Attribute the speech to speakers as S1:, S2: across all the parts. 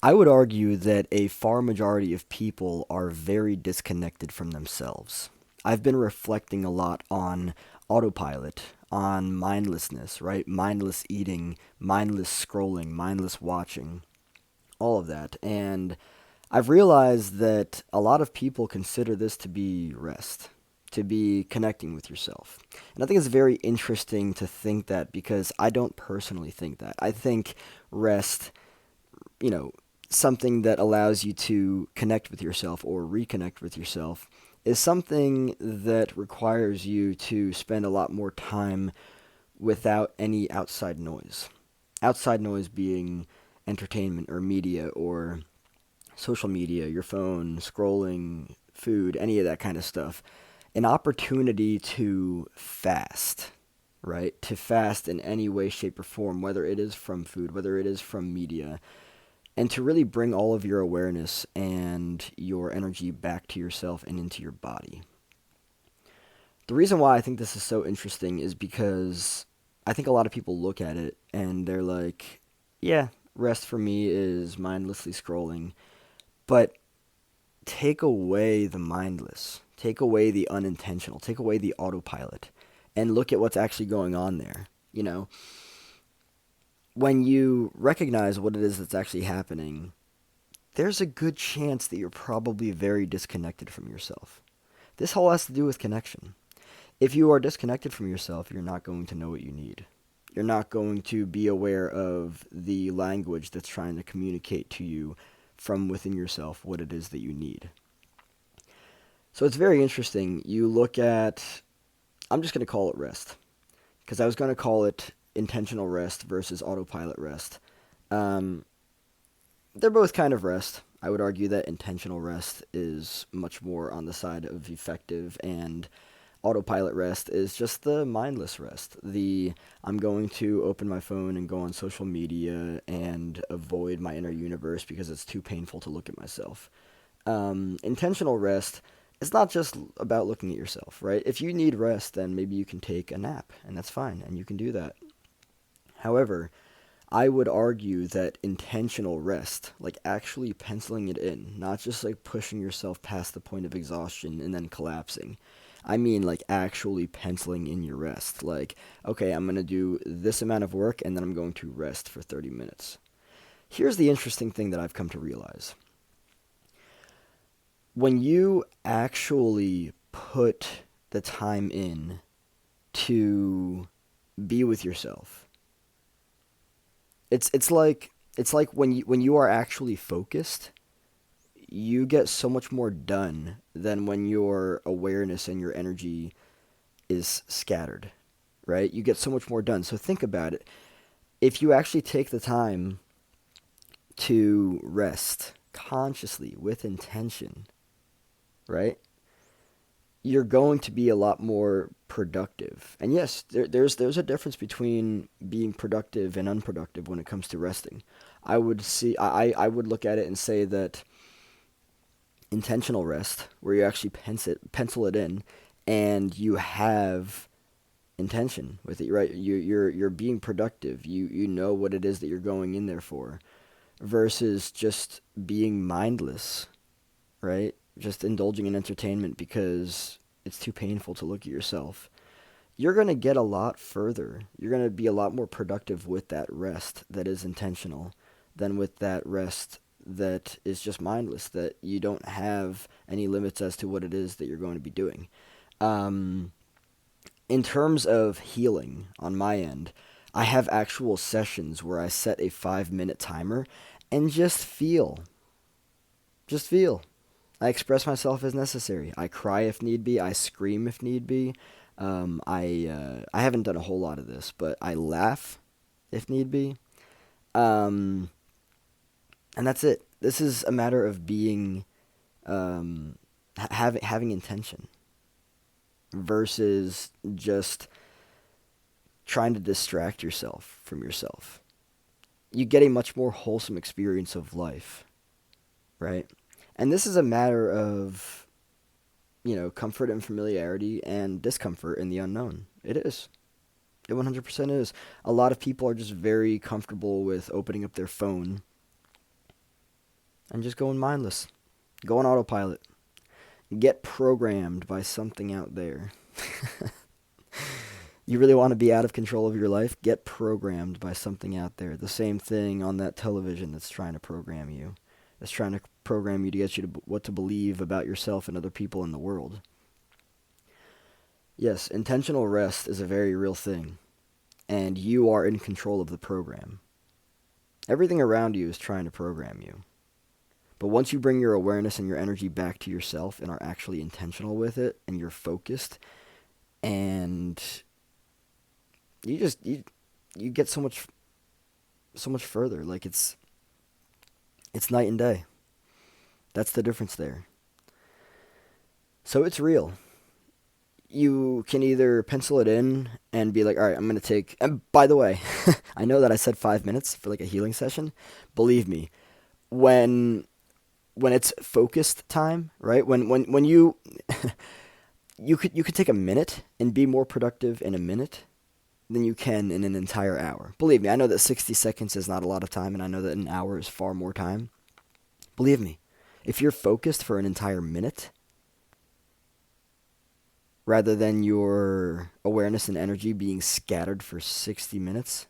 S1: I would argue that a far majority of people are very disconnected from themselves. I've been reflecting a lot on autopilot, on mindlessness, right? Mindless eating, mindless scrolling, mindless watching, all of that. And I've realized that a lot of people consider this to be rest, to be connecting with yourself. And I think it's very interesting to think that because I don't personally think that. I think rest, you know, something that allows you to connect with yourself or reconnect with yourself is something that requires you to spend a lot more time without any outside noise. Outside noise being entertainment or media or social media, your phone, scrolling, food, any of that kind of stuff. An opportunity to fast, right? To fast in any way, shape, or form, whether it is from food, whether it is from media, and to really bring all of your awareness and your energy back to yourself and into your body. The reason why I think this is so interesting is because I think a lot of people look at it and they're like, yeah, rest for me is mindlessly scrolling. But take away the mindless, take away the unintentional, take away the autopilot, and look at what's actually going on there. You know, when you recognize what it is that's actually happening, there's a good chance that you're probably very disconnected from yourself. This all has to do with connection. If you are disconnected from yourself, you're not going to know what you need. You're not going to be aware of the language that's trying to communicate to you from within yourself what it is that you need. So it's very interesting. You look at, I'm just going to call it rest, because I was going to call it intentional rest versus autopilot rest. Um, they're both kind of rest. I would argue that intentional rest is much more on the side of effective, and autopilot rest is just the mindless rest. The I'm going to open my phone and go on social media and avoid my inner universe because it's too painful to look at myself. Intentional rest is not just about looking at yourself, right? If you need rest, then maybe you can take a nap, and that's fine, and you can do that. However, I would argue that intentional rest, like actually penciling it in, not just like pushing yourself past the point of exhaustion and then collapsing. I mean, like actually penciling in your rest. Like, okay, I'm going to do this amount of work and then I'm going to rest for 30 minutes. Here's the interesting thing that I've come to realize. When you actually put the time in to be with yourself, it's like when you are actually focused, you get so much more done than when your awareness and your energy is scattered, right? You get so much more done. So think about it. If you actually take the time to rest consciously with intention, right? You're going to be a lot more productive. And yes, there's a difference between being productive and unproductive when it comes to resting. I would look at it and say that intentional rest, where you actually pencil it in, and you have intention with it, right? You're being productive. You know what it is that you're going in there for, versus just being mindless, right? Just indulging in entertainment because it's too painful to look at yourself. You're going to get a lot further. You're going to be a lot more productive with that rest that is intentional than with that rest that is just mindless, that you don't have any limits as to what it is that you're going to be doing. Um, in terms of healing on my end, I have actual sessions where I set a 5 minute timer and just feel. Just feel. I express myself as necessary. I cry if need be. I scream if need be. I haven't done a whole lot of this, but I laugh if need be. Um, and that's it. This is a matter of being having intention versus just trying to distract yourself from yourself. You get a much more wholesome experience of life, right? And this is a matter of, comfort and familiarity and discomfort in the unknown. It is. It 100% is. A lot of people are just very comfortable with opening up their phone and just going mindless. Go on autopilot. Get programmed by something out there. You really want to be out of control of your life? Get programmed by something out there. The same thing on that television that's trying to program you. That's trying to program you to get you to what to believe about yourself and other people in the world. Yes, intentional rest is a very real thing, and you are in control of the program. Everything around you is trying to program you. But once you bring your awareness and your energy back to yourself and are actually intentional with it and you're focused and you get so much further. Like it's night and day. That's the difference there. So it's real. You can either pencil it in and be like, all right, I'm going to take. And by the way, I know that I said 5 minutes for like a healing session. Believe me, when it's focused time, right? When you you could take a minute and be more productive in a minute than you can in an entire hour. Believe me, I know that 60 seconds is not a lot of time, and I know that an hour is far more time. Believe me, if you're focused for an entire minute, rather than your awareness and energy being scattered for 60 minutes,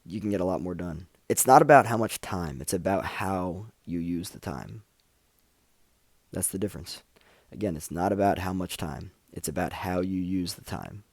S1: you can get a lot more done. It's not about how much time, it's about how you use the time. That's the difference. Again, it's not about how much time, it's about how you use the time.